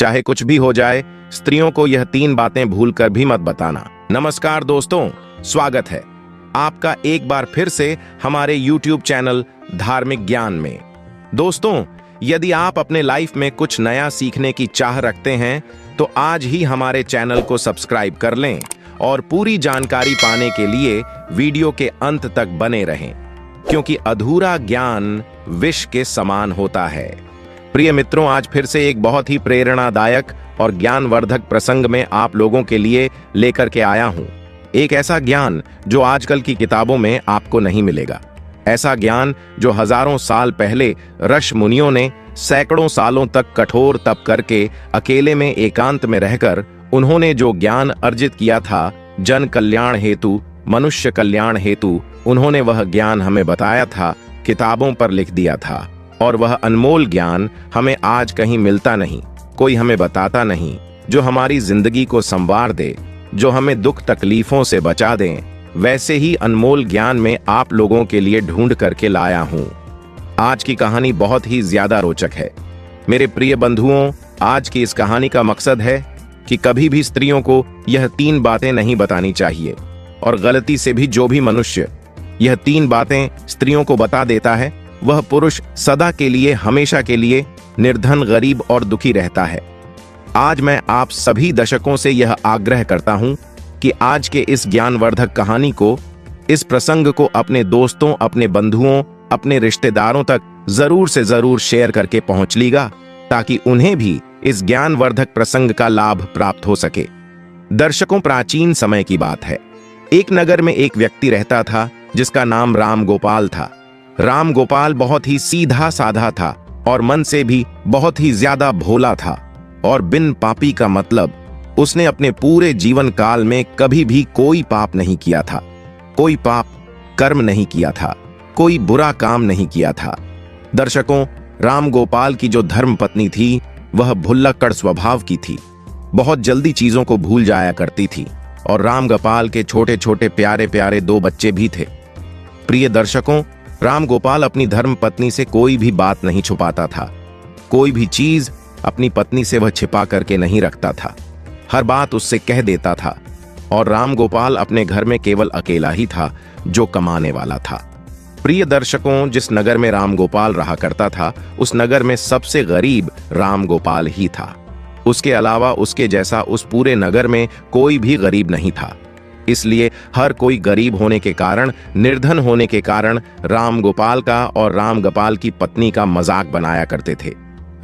चाहे कुछ भी हो जाए, स्त्रियों को यह 3 बातें भूलकर भी मत बताना। नमस्कार दोस्तों, स्वागत है आपका एक बार फिर से हमारे YouTube चैनल धार्मिक ज्ञान में। दोस्तों, यदि आप अपने लाइफ में कुछ नया सीखने की चाह रखते हैं तो आज ही हमारे चैनल को सब्सक्राइब कर लें और पूरी जानकारी पाने के लिए वीडियो के अंत तक बने रहें, क्योंकि अधूरा ज्ञान विष के समान होता है। प्रिय मित्रों, आज फिर से एक बहुत ही प्रेरणादायक और ज्ञानवर्धक प्रसंग में आप लोगों के लिए लेकर के आया हूं। एक ऐसा ज्ञान जो आजकल की किताबों में आपको नहीं मिलेगा। ऐसा ज्ञान जो हजारों साल पहले ऋषि मुनियों ने सैकड़ों सालों तक कठोर तप करके अकेले में एकांत में रहकर उन्होंने जो ज्ञान अर्जित किया था, जन कल्याण हेतु, मनुष्य कल्याण हेतु, उन्होंने वह ज्ञान हमें बताया था, किताबों पर लिख दिया था। और वह अनमोल ज्ञान हमें आज कहीं मिलता नहीं, कोई हमें बताता नहीं, जो हमारी जिंदगी को संवार दे, जो हमें दुख तकलीफों से बचा दे। वैसे ही अनमोल ज्ञान में आप लोगों के लिए ढूंढ करके लाया हूं। आज की कहानी बहुत ही ज्यादा रोचक है। मेरे प्रिय बंधुओं, आज की इस कहानी का मकसद है कि कभी भी स्त्रियों को यह 3 बातें नहीं बतानी चाहिए, और गलती से भी जो भी मनुष्य यह 3 बातें स्त्रियों को बता देता है, वह पुरुष सदा के लिए, हमेशा के लिए निर्धन, गरीब और दुखी रहता है। आज मैं आप सभी दर्शकों से यह आग्रह करता हूं कि आज के इस ज्ञानवर्धक कहानी को, इस प्रसंग को अपने दोस्तों, अपने बंधुओं, अपने रिश्तेदारों तक जरूर से जरूर शेयर करके पहुंच लीगा, ताकि उन्हें भी इस ज्ञानवर्धक प्रसंग का लाभ प्राप्त हो सके। दर्शकों, प्राचीन समय की बात है। एक नगर में एक व्यक्ति रहता था जिसका नाम राम गोपाल था। राम गोपाल बहुत ही सीधा साधा था और मन से भी बहुत ही ज्यादा भोला था, और बिन पापी का मतलब उसने अपने पूरे जीवन काल में कभी भी कोई पाप नहीं किया था, कोई पाप कर्म नहीं किया था, कोई बुरा काम नहीं किया था। दर्शकों, राम गोपाल की जो धर्म पत्नी थी वह भुल्लक्कड़ स्वभाव की थी, बहुत जल्दी चीजों को भूल जाया करती थी, और राम गोपाल के छोटे छोटे प्यारे प्यारे 2 बच्चे भी थे। प्रिय दर्शकों, राम गोपाल अपनी धर्म पत्नी से कोई भी बात नहीं छुपाता था, कोई भी चीज अपनी पत्नी से वह छिपा करके नहीं रखता था, हर बात उससे कह देता था। और राम गोपाल अपने घर में केवल अकेला ही था जो कमाने वाला था। प्रिय दर्शकों, जिस नगर में राम गोपाल रहा करता था, उस नगर में सबसे गरीब राम गोपाल ही था। उसके अलावा उसके जैसा उस पूरे नगर में कोई भी गरीब नहीं था। इसलिए हर कोई गरीब होने के कारण, निर्धन होने के कारण राम गोपाल का और राम गोपाल की पत्नी का मजाक बनाया करते थे।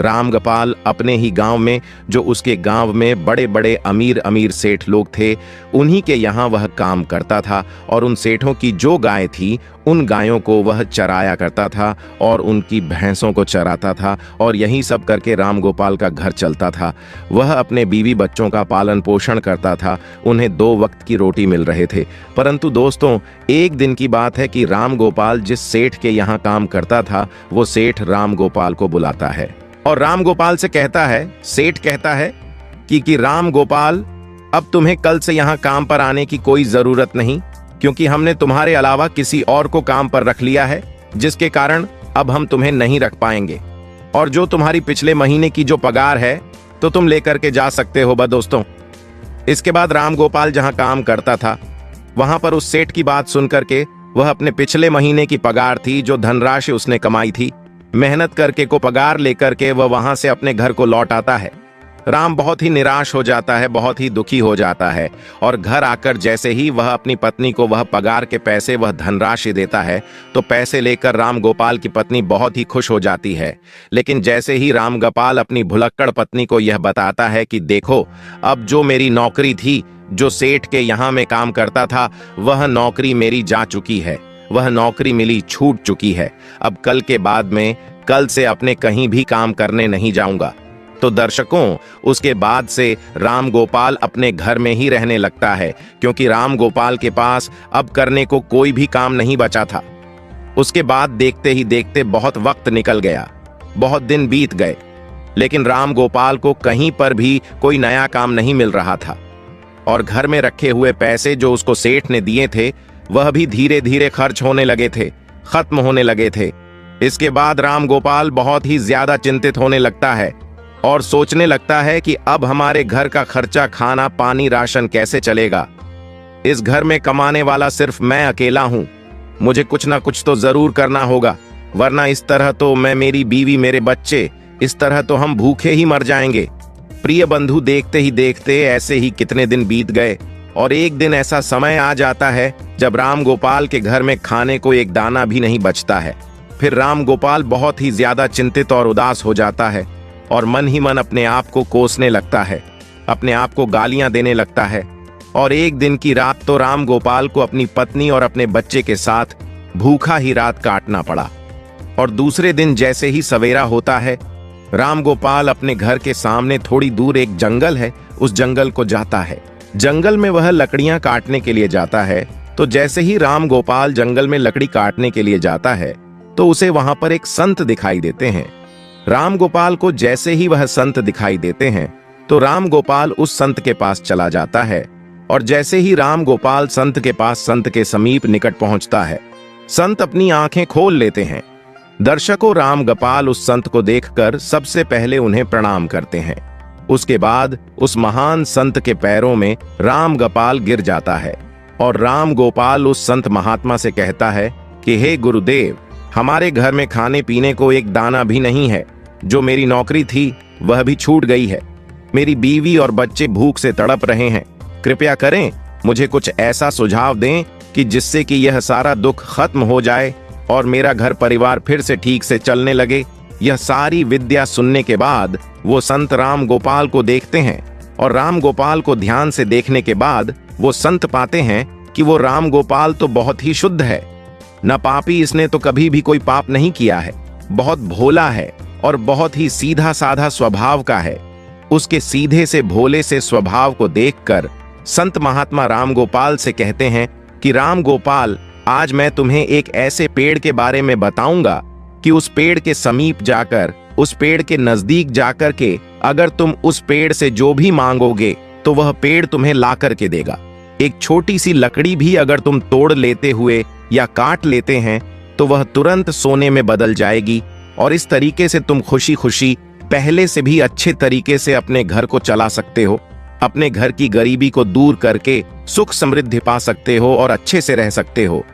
राम गोपाल अपने ही गांव में, जो उसके गांव में बड़े बड़े अमीर अमीर सेठ लोग थे, उन्हीं के यहाँ वह काम करता था, और उन सेठों की जो गाय थी उन गायों को वह चराया करता था और उनकी भैंसों को चराता था, और यही सब करके राम गोपाल का घर चलता था। वह अपने बीवी बच्चों का पालन पोषण करता था, उन्हें 2 वक्त की रोटी मिल रहे थे। परंतु दोस्तों, एक दिन की बात है कि राम गोपाल जिस सेठ के यहाँ काम करता था, वो सेठ राम गोपाल को बुलाता है और राम गोपाल से कहता है, सेठ कहता है कि राम गोपाल, अब तुम्हें कल से यहाँ काम पर आने की कोई जरूरत नहीं, क्योंकि हमने तुम्हारे अलावा किसी और को काम पर रख लिया है, जिसके कारण अब हम तुम्हें नहीं रख पाएंगे। और जो तुम्हारी पिछले महीने की जो पगार है तो तुम लेकर के जा सकते हो। बस दोस्तों, इसके बाद राम गोपाल जहाँ काम करता था, वहां पर उस सेठ की बात सुनकर के वह अपने पिछले महीने की पगार थी, जो धनराशि उसने कमाई थी, मेहनत करके को पगार लेकर के वह वहां से अपने घर को लौट आता है। राम बहुत ही निराश हो जाता है, बहुत ही दुखी हो जाता है, और घर आकर जैसे ही वह अपनी पत्नी को वह पगार के पैसे, वह धनराशि देता है, तो पैसे लेकर राम गोपाल की पत्नी बहुत ही खुश हो जाती है। लेकिन जैसे ही राम गोपाल अपनी भुलक्कड़ पत्नी को यह बताता है कि देखो, अब जो मेरी नौकरी थी, जो सेठ के यहाँ में काम करता था, वह नौकरी मेरी जा चुकी है, वह नौकरी मिली, छूट चुकी है। अब कल के बाद में, कल से अपने कहीं भी काम करने नहीं जाऊंगा। तो दर्शकों, उसके बाद से राम गोपाल अपने घर में ही रहने लगता है, क्योंकि राम गोपाल के पास अब करने को कोई भी काम नहीं बचा था। उसके बाद देखते ही देखते बहुत वक्त निकल गया, बहुत दिन बीत गए, लेकिन राम गोपाल को कहीं पर भी कोई नया काम नहीं मिल रहा था, और घर में रखे हुए पैसे जो उसको सेठ ने दिए थे, वह भी धीरे धीरे खर्च होने लगे थे, खत्म होने लगे थे। इसके बाद राम गोपाल बहुत ही ज्यादा चिंतित होने लगता है और सोचने लगता है कि अब हमारे घर का खर्चा, खाना पानी, राशन कैसे चलेगा। इस घर में कमाने वाला सिर्फ मैं अकेला हूं। मुझे कुछ ना कुछ तो जरूर करना होगा, वरना इस तरह तो मैं, मेरी बीवी, मेरे बच्चे, इस तरह तो हम भूखे ही मर जाएंगे। प्रिय बंधु, देखते ही देखते ऐसे ही कितने दिन बीत गए और एक दिन ऐसा समय आ जाता है जब राम गोपाल के घर में खाने को एक दाना भी नहीं बचता है। फिर राम गोपाल बहुत ही ज्यादा चिंतित और उदास हो जाता है और मन ही मन अपने आप को कोसने लगता है, अपने आप को गालियां देने लगता है। और एक दिन की रात तो राम गोपाल को अपनी पत्नी और अपने बच्चे के साथ भूखा ही रात काटना पड़ा। और दूसरे दिन जैसे ही सवेरा होता है, राम गोपाल अपने घर के सामने थोड़ी दूर एक जंगल है, उस जंगल को जाता है। जंगल में वह लकड़ियां काटने के लिए जाता है। तो जैसे ही राम गोपाल जंगल में लकड़ी काटने के लिए जाता है तो उसे वहां पर एक संत दिखाई देते हैं। राम गोपाल को जैसे ही वह संत दिखाई देते हैं तो राम गोपाल उस संत के पास चला जाता है। और जैसे ही राम गोपाल संत के पास, संत के समीप निकट पहुंचता है, संत अपनी आंखें खोल लेते हैं। दर्शकों, राम गोपाल उस संत को देखकर सबसे पहले उन्हें प्रणाम करते हैं। उसके बाद उस महान संत के पैरों में राम गोपाल गिर जाता है और राम गोपाल उस संत महात्मा से कहता है कि हे गुरुदेव, हमारे घर में खाने पीने को एक दाना भी नहीं है। जो मेरी नौकरी थी वह भी छूट गई है। मेरी बीवी और बच्चे भूख से तड़प रहे हैं। कृपया करें, मुझे कुछ ऐसा सुझाव दें कि जिससे कि यह सारा दुख खत्म हो जाए और मेरा घर परिवार फिर से ठीक से चलने लगे। यह सारी विद्या सुनने के बाद वो संत राम गोपाल को देखते हैं और राम गोपाल को ध्यान से देखने के बाद वो संत पाते हैं कि वो राम गोपाल तो बहुत ही शुद्ध है, न पापी, इसने तो कभी भी कोई पाप नहीं किया है, बहुत भोला है और बहुत ही सीधा साधा स्वभाव का है। उसके सीधे से भोले से स्वभाव को देखकर संत महात्मा राम गोपाल से कहते हैं कि राम गोपाल, आज मैं तुम्हें एक ऐसे पेड़ के बारे में बताऊंगा कि उस पेड़ के समीप जाकर, उस पेड़ के नजदीक जाकर के अगर तुम उस पेड़ से जो भी मांगोगे तो वह पेड़ तुम्हें ला करके देगा। एक छोटी सी लकड़ी भी अगर तुम तोड़ लेते हुए या काट लेते हैं तो वह तुरंत सोने में बदल जाएगी और इस तरीके से तुम खुशी खुशी पहले से भी अच्छे तरीके से अपने घर को चला सकते हो, अपने घर की गरीबी को दूर करके सुख समृद्धि पा सकते हो और अच्छे से रह सकते हो।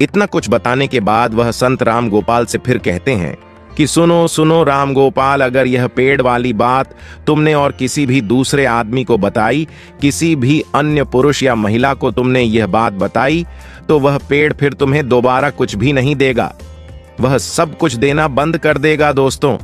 इतना कुछ बताने के बाद वह संत राम गोपाल से फिर कहते हैं कि सुनो सुनो राम गोपाल, अगर यह पेड़ वाली बात तुमने और किसी भी दूसरे आदमी को बताई, किसी भी अन्य पुरुष या महिला को तुमने यह बात बताई, तो वह पेड़ फिर तुम्हें दोबारा कुछ भी नहीं देगा, वह सब कुछ देना बंद कर देगा। दोस्तों,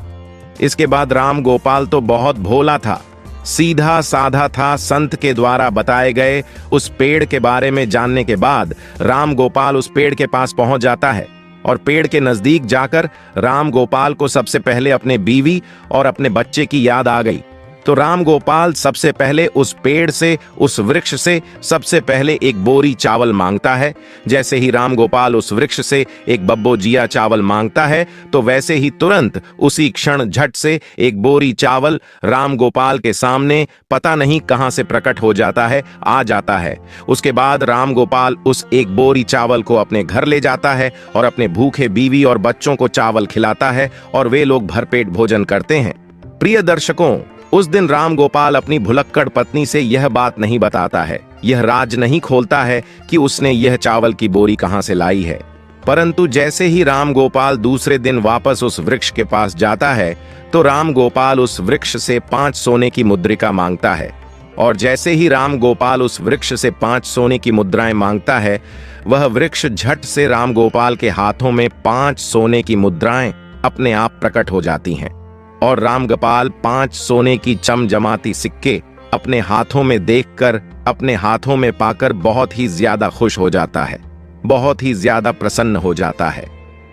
इसके बाद राम गोपाल तो बहुत भोला था, सीधा साधा था। संत के द्वारा बताए गए उस पेड़ के बारे में जानने के बाद राम गोपाल उस पेड़ के पास पहुंच जाता है और पेड़ के नजदीक जाकर राम गोपाल को सबसे पहले अपने बीवी और अपने बच्चे की याद आ गई। तो राम गोपाल सबसे पहले उस पेड़ से, उस वृक्ष से सबसे पहले एक बोरी चावल मांगता है। जैसे ही राम गोपाल उस वृक्ष से एक बब्बोजिया चावल मांगता है तो वैसे ही तुरंत उसी क्षण झट से एक बोरी चावल राम गोपाल के सामने पता नहीं कहां से प्रकट हो जाता है, आ जाता है। उसके बाद राम गोपाल उस एक बोरी चावल को अपने घर ले जाता है और अपने भूखे बीवी और बच्चों को चावल खिलाता है और वे लोग भरपेट भोजन करते हैं। प्रिय दर्शकों, उस दिन राम गोपाल अपनी भुलक्कड़ पत्नी से यह बात नहीं बताता है, यह राज नहीं खोलता है कि उसने यह चावल की बोरी कहां से लाई है। परंतु जैसे ही राम गोपाल दूसरे दिन वापस उस वृक्ष के पास जाता है तो राम गोपाल उस वृक्ष से 5 सोने की मुद्रिका मांगता है। और जैसे ही राम गोपाल उस वृक्ष से 5 सोने की मुद्राएं मांगता है, वह वृक्ष झट से राम गोपाल के हाथों में 5 सोने की मुद्राएं अपने आप प्रकट हो जाती हैं और राम गोपाल 5 सोने की चमचमाती सिक्के अपने हाथों में देखकर, अपने हाथों में पाकर बहुत ही ज्यादा खुश हो जाता है, बहुत ही ज्यादा प्रसन्न हो जाता है।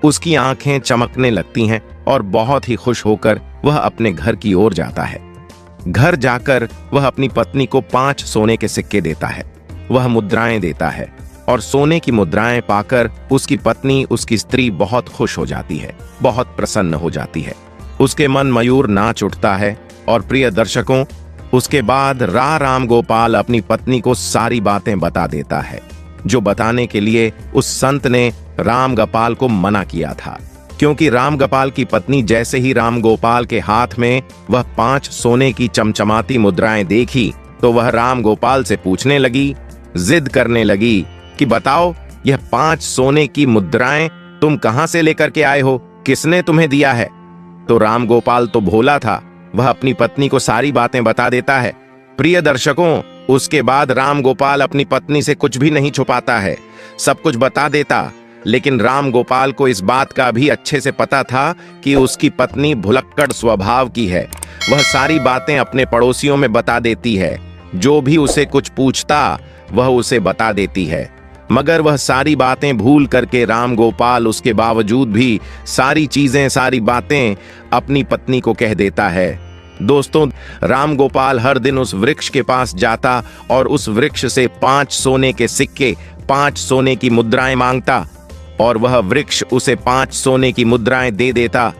उसकी आंखें चमकने लगती हैं और बहुत ही खुश होकर वह अपने घर की ओर जाता है। घर जाकर वह अपनी पत्नी को 5 सोने के सिक्के देता है, वह मुद्राएं देता है और सोने की मुद्राएं पाकर उसकी पत्नी, उसकी स्त्री बहुत खुश हो जाती है, बहुत प्रसन्न हो जाती है। उसके मन मयूर नाच उठता है। और प्रिय दर्शकों, उसके बाद राम गोपाल अपनी पत्नी को सारी बातें बता देता है जो बताने के लिए उस संत ने राम गोपाल को मना किया था। क्योंकि राम गोपाल की पत्नी जैसे ही राम गोपाल के हाथ में वह 5 सोने की चमचमाती मुद्राएं देखी तो वह राम गोपाल से पूछने लगी, जिद करने लगी कि बताओ, यह 5 सोने की मुद्राएं तुम कहां से लेकर के आए हो, किसने तुम्हें दिया है? तो राम गोपाल तो भोला था, वह अपनी पत्नी को सारी बातें बता देता है। प्रिय दर्शकों, उसके बाद राम गोपाल अपनी पत्नी से कुछ भी नहीं छुपाता है, सब कुछ बता देता। लेकिन राम गोपाल को इस बात का भी अच्छे से पता था कि उसकी पत्नी भुलक्कड़ स्वभाव की है। वह सारी बातें अपने पड़ोसियों में बता देती है, जो भी उसे कुछ पूछता वह उसे बता देती है। मगर वह सारी बातें भूल करके राम गोपाल उसके बावजूद भी सारी चीजें, सारी बातें अपनी पत्नी को कह देता है। दोस्तों, राम गोपाल हर दिन उस वृक्ष के पास जाता और उस वृक्ष से 5 सोने के सिक्के, 5 सोने की मुद्राएं मांगता और वह वृक्ष उसे 5 सोने की मुद्राएं दे देता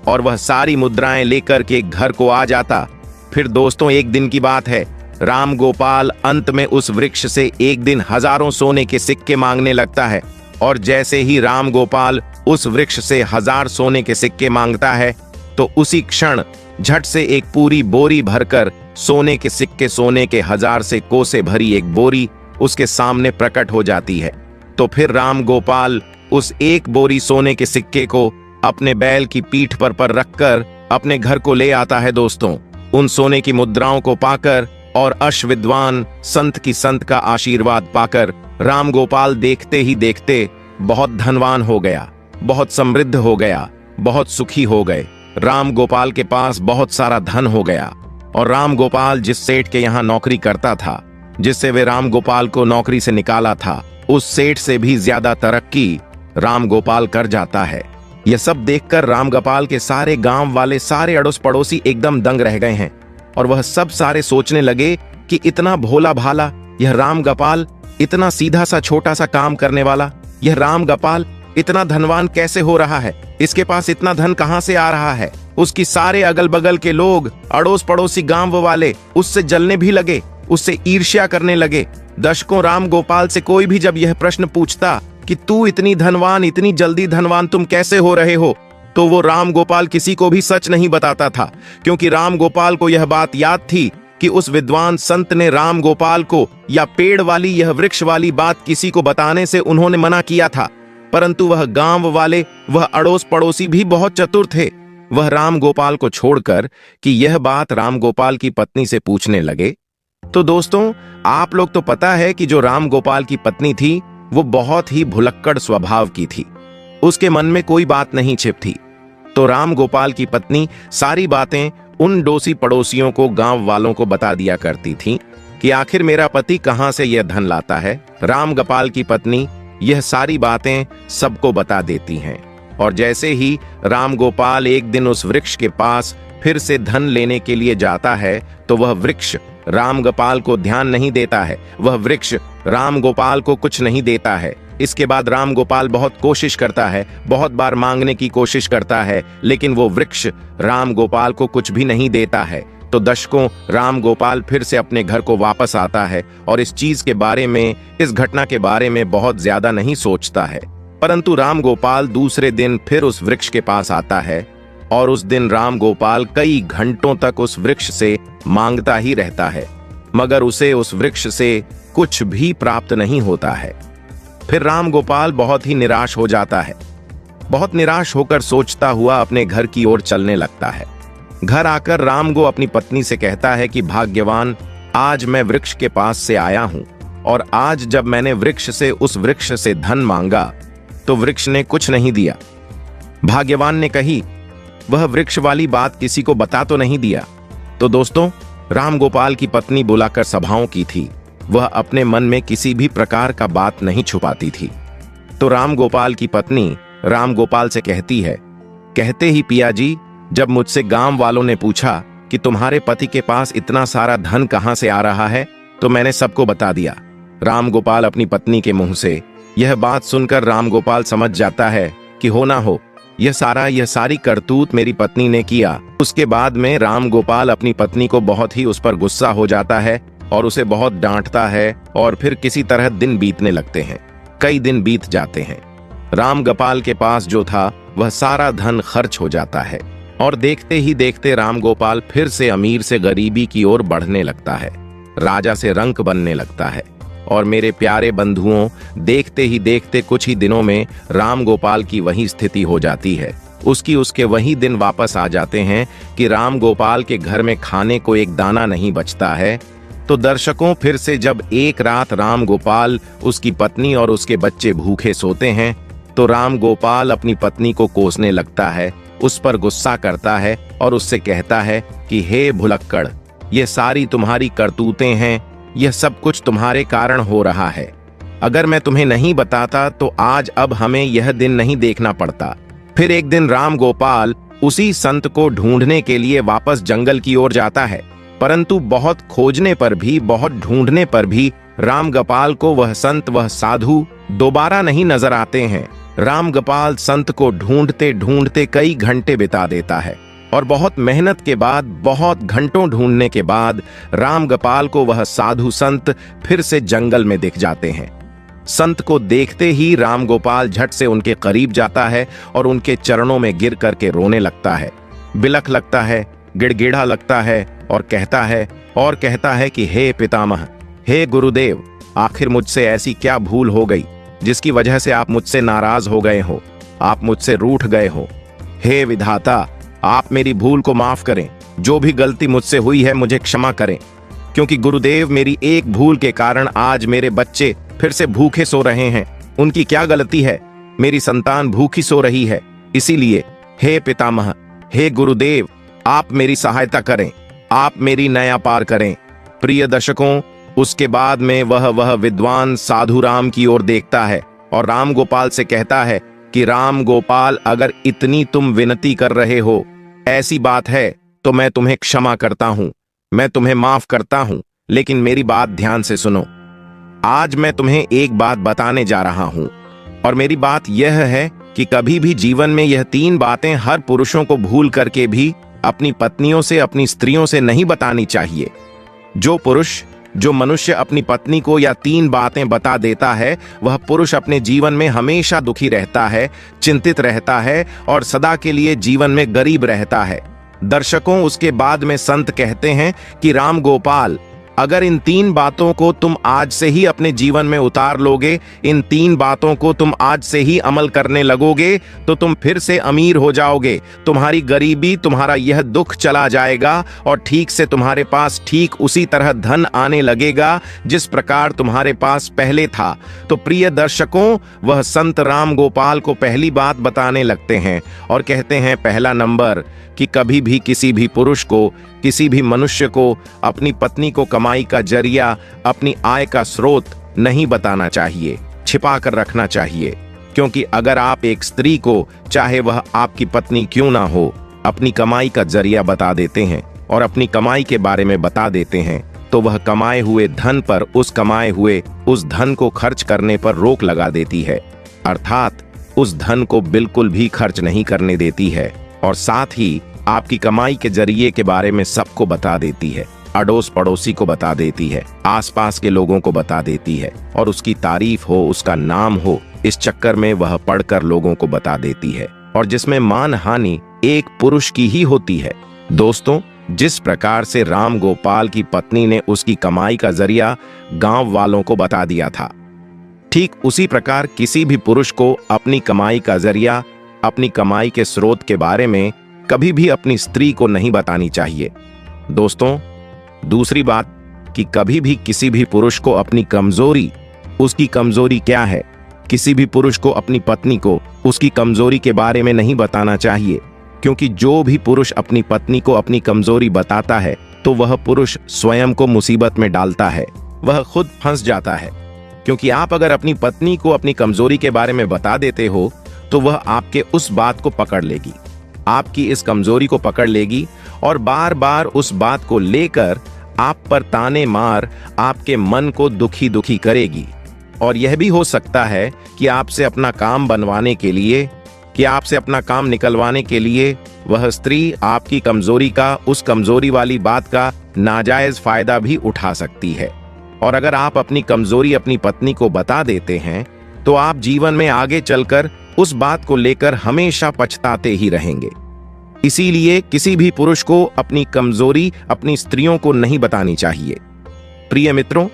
और वह सारी मुद्राएं लेकर के घर को आ जाता। फिर दोस्तों, एक दिन की बात है, राम गोपाल अंत में उस वृक्ष से एक दिन हजारों सोने के सिक्के मांगने लगता है और जैसे ही राम गोपाल उस वृक्ष से 1000 सोने के सिक्के मांगता है तो उसी क्षण झट से एक पूरी बोरी भरकर सोने के सिक्के, सोने के 1000 से कोसे भरी एक बोरी उसके सामने प्रकट हो जाती है। तो फिर राम गोपाल उस एक बोरी सोने के सिक्के को अपने बैल की पीठ पर रखकर अपने घर को ले आता है। दोस्तों, उन सोने की मुद्राओं को पाकर और अश्वविद्वान संत की संत का आशीर्वाद पाकर राम गोपाल देखते ही देखते बहुत धनवान हो गया, बहुत समृद्ध हो गया, बहुत सुखी हो गए। राम गोपाल के पास बहुत सारा धन हो गया और राम गोपाल जिस सेठ के यहाँ नौकरी करता था, जिससे वे राम गोपाल को नौकरी से निकाला था, उस सेठ से भी ज्यादा तरक्की राम गोपाल कर जाता है। यह सब देखकर राम गोपाल के सारे गांव वाले, सारे अड़ोस पड़ोसी एकदम दंग रह गए हैं और वह सब सारे सोचने लगे कि इतना भोला भाला यह राम गोपाल, इतना सीधा सा छोटा सा काम करने वाला यह राम गोपाल इतना धनवान कैसे हो रहा है? इसके पास इतना धन कहां से आ रहा है? उसकी सारे अगल बगल के लोग, अड़ोस पड़ोसी गांव वाले उससे जलने भी लगे, उससे ईर्ष्या करने लगे। दशकों राम गोपाल से कोई भी जब यह प्रश्न पूछता कि तू इतनी धनवान, इतनी जल्दी धनवान तुम कैसे हो रहे हो, तो वो राम गोपाल किसी को भी सच नहीं बताता था, क्योंकि राम गोपाल को यह बात याद थी कि उस विद्वान संत ने राम गोपाल को या पेड़ वाली, यह वृक्ष वाली बात किसी को बताने से उन्होंने मना किया था। परंतु वह गांव वाले, वह अड़ोस पड़ोसी भी बहुत चतुर थे। वह राम गोपाल को छोड़कर कि यह बात राम गोपाल की पत्नी से पूछने लगे। तो दोस्तों, आप लोग तो पता है कि जो राम गोपाल की पत्नी थी वो बहुत ही भुलक्कड़ स्वभाव की थी, उसके मन में कोई बात नहीं छिपती। तो राम गोपाल की पत्नी सारी बातें उन डोसी पड़ोसियों को, गांव वालों को बता दिया करती थी कि आखिर मेरा पति कहां से यह धन लाता है। राम गोपाल की पत्नी यह सारी बातें सबको बता देती हैं और जैसे ही राम गोपाल एक दिन उस वृक्ष के पास फिर से धन लेने के लिए जाता है तो वह वृक्ष राम गोपाल को ध्यान नहीं देता है, वह वृक्ष राम गोपाल को कुछ नहीं देता है। इसके बाद राम गोपाल बहुत कोशिश करता है, बहुत बार मांगने की कोशिश करता है, लेकिन वो वृक्ष राम गोपाल को कुछ भी नहीं देता है। तो दशकों राम गोपाल फिर से अपने घर को वापस आता है और इस चीज के बारे में, इस घटना के बारे में बहुत ज्यादा नहीं सोचता है। परंतु राम गोपाल दूसरे दिन फिर उस वृक्ष के पास आता है और उस दिन राम गोपाल कई घंटों तक उस वृक्ष से मांगता ही रहता है, मगर उसे उस वृक्ष से कुछ भी प्राप्त नहीं होता है। फिर राम गोपाल बहुत ही निराश हो जाता है। बहुत निराश होकर सोचता हुआ अपने घर की ओर चलने लगता है। घर आकर राम गो अपनी पत्नी से कहता है कि भाग्यवान, आज मैं वृक्ष के पास से आया हूं और आज जब मैंने वृक्ष से, उस वृक्ष से धन मांगा तो वृक्ष ने कुछ नहीं दिया। भाग्यवान ने कही, वह वृक्ष वाली बात किसी को बता तो नहीं दिया। तो दोस्तों, राम गोपाल की पत्नी बुलाकर सभाओं की थी, वह अपने मन में किसी भी प्रकार का बात नहीं छुपाती थी। तो राम गोपाल की पत्नी राम गोपाल से कहती है, कहते ही पिया जी, जब मुझसे गांव वालों ने पूछा कि तुम्हारे पति के पास इतना सारा धन कहां से आ रहा है, तो मैंने सबको बता दिया। राम गोपाल अपनी पत्नी के मुंह से यह बात सुनकर राम गोपाल समझ जाता है कि हो ना हो यह सारी करतूत मेरी पत्नी ने किया। उसके बाद में राम गोपाल अपनी पत्नी को बहुत ही उस पर गुस्सा हो जाता है और उसे बहुत डांटता है और फिर किसी तरह दिन बीतने लगते हैं। कई दिन बीत जाते हैं। राम गोपाल के पास जो था वह सारा धन खर्च हो जाता है और देखते ही देखते राम गोपाल फिर से अमीर से गरीबी की ओर बढ़ने लगता है, राजा से रंक बनने लगता है। और मेरे प्यारे बंधुओं, देखते ही देखते कुछ ही दिनों में राम गोपाल की वही स्थिति हो जाती है। उसके वही दिन वापस आ जाते हैं कि राम गोपाल के घर में खाने को एक दाना नहीं बचता है। तो दर्शकों, फिर से जब एक रात राम गोपाल, उसकी पत्नी और उसके बच्चे भूखे सोते हैं, तो राम गोपाल अपनी पत्नी को कोसने लगता है, उस पर गुस्सा करता है और उससे कहता है कि हे भुलक्कड़, ये सारी तुम्हारी करतूतें हैं, यह सब कुछ तुम्हारे कारण हो रहा है। अगर मैं तुम्हें नहीं बताता तो आज अब हमें यह दिन नहीं देखना पड़ता। फिर एक दिन राम गोपाल उसी संत को ढूंढने के लिए वापस जंगल की ओर जाता है, परंतु बहुत खोजने पर भी, बहुत ढूंढने पर भी राम गोपाल को वह संत, वह साधु दोबारा नहीं नजर आते हैं। राम गोपाल संत को ढूंढते ढूंढते कई घंटे बिता देता है और बहुत मेहनत के बाद, बहुत घंटों ढूंढने के बाद राम गोपाल को वह साधु संत फिर से जंगल में दिख जाते हैं। संत को देखते ही राम गोपाल झट से उनके करीब जाता है और उनके चरणों में गिर करके रोने लगता है, बिलख लगता है, गिड़गिड़ा लगता है और कहता है कि हे पितामह, हे गुरुदेव, आखिर मुझसे ऐसी क्या भूल हो गई जिसकी वजह से आप मुझसे नाराज हो गए हो, आप मुझसे रूठ गए हो। हे विधाता, आप मेरी भूल को माफ करें, जो भी गलती मुझसे हुई है मुझे क्षमा करें, क्योंकि गुरुदेव, मेरी एक भूल के कारण आज मेरे बच्चे फिर से भूखे सो रहे हैं। उनकी क्या गलती है? मेरी संतान भूखी सो रही है। इसीलिए हे पितामह, हे गुरुदेव, आप मेरी सहायता करें, आप मेरी नया पार करें। प्रिय दर्शकों, उसके बाद में वह विद्वान साधु राम की ओर देखता है और राम गोपाल से कहता है कि राम गोपाल, अगर इतनी तुम विनती कर रहे हो, ऐसी बात है तो मैं तुम्हें क्षमा करता हूं, मैं तुम्हें माफ करता हूं, लेकिन मेरी बात ध्यान से सुनो। आज मैं तुम्हें एक बात बताने जा रहा हूं और मेरी बात यह है कि कभी भी जीवन में यह 3 बातें हर पुरुषों को भूल करके भी अपनी पत्नियों से, अपनी स्त्रियों से नहीं बतानी चाहिए। जो पुरुष, जो मनुष्य अपनी पत्नी को यह 3 बातें बता देता है, वह पुरुष अपने जीवन में हमेशा दुखी रहता है, चिंतित रहता है और सदा के लिए जीवन में गरीब रहता है। दर्शकों, उसके बाद में संत कहते हैं कि राम गोपाल, अगर इन 3 बातों को तुम आज से ही अपने जीवन में उतार लोगे, इन 3 बातों को तुम आज से ही अमल करने लगोगे, तो तुम फिर से अमीर हो जाओगे, तुम्हारी गरीबी, तुम्हारा यह दुख चला जाएगा और ठीक से तुम्हारे पास ठीक उसी तरह धन आने लगेगा जिस प्रकार तुम्हारे पास पहले था। तो प्रिय दर्शकों, वह संत राम गोपाल को पहली बात बताने लगते हैं और कहते हैं, पहला नंबर, कि कभी भी किसी भी पुरुष को, किसी भी मनुष्य को अपनी पत्नी को कमाई का जरिया, अपनी आय का स्रोत नहीं बताना चाहिए, छिपा कर रखना चाहिए। क्योंकि अगर आप एक स्त्री को, चाहे वह आपकी पत्नी क्यों ना हो, अपनी कमाई का जरिया बता देते हैं और अपनी कमाई के बारे में बता देते हैं, तो वह कमाए हुए धन पर, उस कमाए हुए उस धन को खर्च करने पर रोक लगा देती है, अर्थात उस धन को बिल्कुल भी खर्च नहीं करने देती है और साथ ही आपकी कमाई के जरिए के बारे में सबको बता देती है, अड़ोस पड़ोसी को बता देती है, आसपास के लोगों को बता देती है और उसकी तारीफ हो, उसका नाम हो, इस चक्कर में वह पढ़कर लोगों को बता देती है और जिसमें मान हानि एक पुरुष की ही होती है। दोस्तों, जिस प्रकार से राम गोपाल की पत्नी ने उसकी कमाई का जरिया गांव वालों को बता दिया था, ठीक उसी प्रकार किसी भी पुरुष को अपनी कमाई का जरिया, अपनी कमाई के स्रोत के बारे में कभी भी अपनी स्त्री को नहीं बतानी चाहिए। दोस्तों, दूसरी बात कि कभी भी किसी भी पुरुष को अपनी कमजोरी, उसकी कमजोरी क्या है, किसी भी पुरुष को अपनी पत्नी को उसकी कमजोरी के बारे में नहीं बताना चाहिए, क्योंकि जो भी पुरुष अपनी पत्नी को अपनी कमजोरी बताता है तो वह पुरुष स्वयं को मुसीबत में डालता है, वह खुद फंस जाता है। क्योंकि आप अगर अपनी पत्नी को अपनी कमजोरी के बारे में बता देते हो तो वह आपके उस बात को पकड़ लेगी, आपकी इस कमजोरी को पकड़ लेगी और बार बार उस बात को लेकर आप पर ताने मार आपके मन को दुखी दुखी करेगी। और यह भी हो सकता है कि आपसे अपना काम बनवाने के लिए, कि आपसे अपना काम निकलवाने के लिए वह स्त्री आपकी कमजोरी का, उस कमजोरी वाली बात का नाजायज फायदा भी उठा सकती है। और अगर आप अपनी कमजोरी अपनी पत्नी को बता देते हैं तो आप जीवन में आगे चलकर उस बात को लेकर हमेशा पछताते ही रहेंगे। इसीलिए किसी भी पुरुष को अपनी कमजोरी अपनी स्त्रियों को नहीं बतानी चाहिए। प्रिय मित्रों,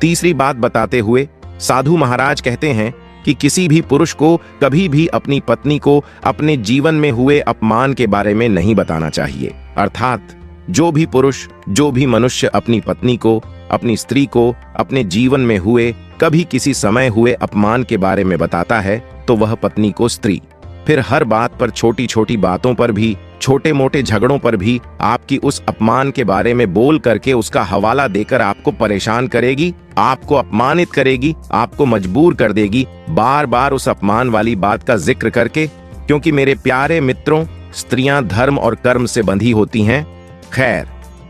तीसरी बात बताते हुए साधु महाराज कहते हैं कि किसी भी पुरुष को कभी भी अपनी पत्नी को अपने जीवन में हुए अपमान के बारे में नहीं बताना चाहिए। अर्थात जो भी पुरुष, जो भी मनुष्य अपनी पत्नी को, अपनी स्त्री को अपने जीवन में हुए कभी किसी समय हुए अपमान के बारे में बताता है तो वह पत्नी को स्त्री फिर हर बात पर, छोटी छोटी बातों पर भी, छोटे मोटे झगड़ों पर भी आपकी उस अपमान के बारे में बोल करके उसका हवाला देकर आपको परेशान करेगी, आपको अपमानित करेगी, आपको मजबूर कर देगी बार बार उस अपमान वाली बात का जिक्र करके। क्योंकि मेरे प्यारे मित्रों, स्त्रियां धर्म और कर्म से बंधी होती हैं। खैर,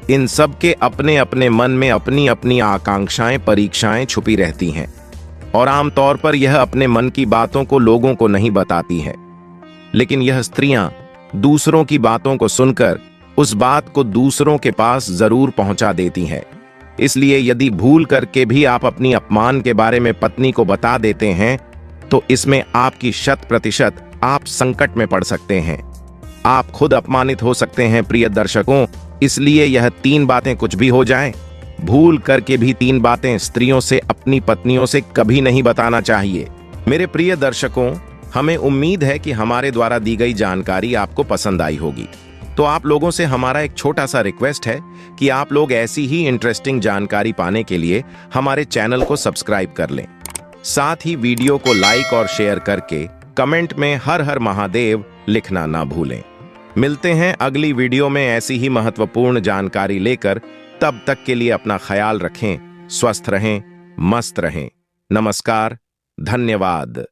इन सब के अपने अपने मन में अपनी अपनी आकांक्षाएं, परीक्षाएं छुपी रहती हैं और आमतौर पर यह अपने मन की बातों को लोगों को नहीं बताती है। लेकिन यह स्त्रियां दूसरों की बातों को सुनकर उस बात को दूसरों के पास जरूर पहुंचा देती हैं। इसलिए यदि भूल करके भी आप अपनी अपमान के बारे में पत्नी को बता देते हैं तो इसमें आपकी 100% आप संकट में पड़ सकते हैं, आप खुद अपमानित हो सकते हैं। प्रिय दर्शकों, इसलिए यह 3 बातें कुछ भी हो जाएं, भूल करके भी 3 बातें स्त्रियों से, अपनी पत्नियों से कभी नहीं बताना चाहिए। मेरे प्रिय दर्शकों, हमें उम्मीद है कि हमारे द्वारा दी गई जानकारी आपको पसंद आई होगी। तो आप लोगों से हमारा एक छोटा सा रिक्वेस्ट है कि आप लोग ऐसी ही इंटरेस्टिंग जानकारी पाने के लिए हमारे चैनल को सब्सक्राइब कर लें। साथ ही वीडियो को लाइक और शेयर करके कमेंट में हर हर महादेव लिखना ना भूलें। मिलते हैं अगली वीडियो में ऐसी ही महत्वपूर्ण जानकारी लेकर। तब तक के लिए अपना ख्याल रखें, स्वस्थ रहें, मस्त रहें। नमस्कार, धन्यवाद।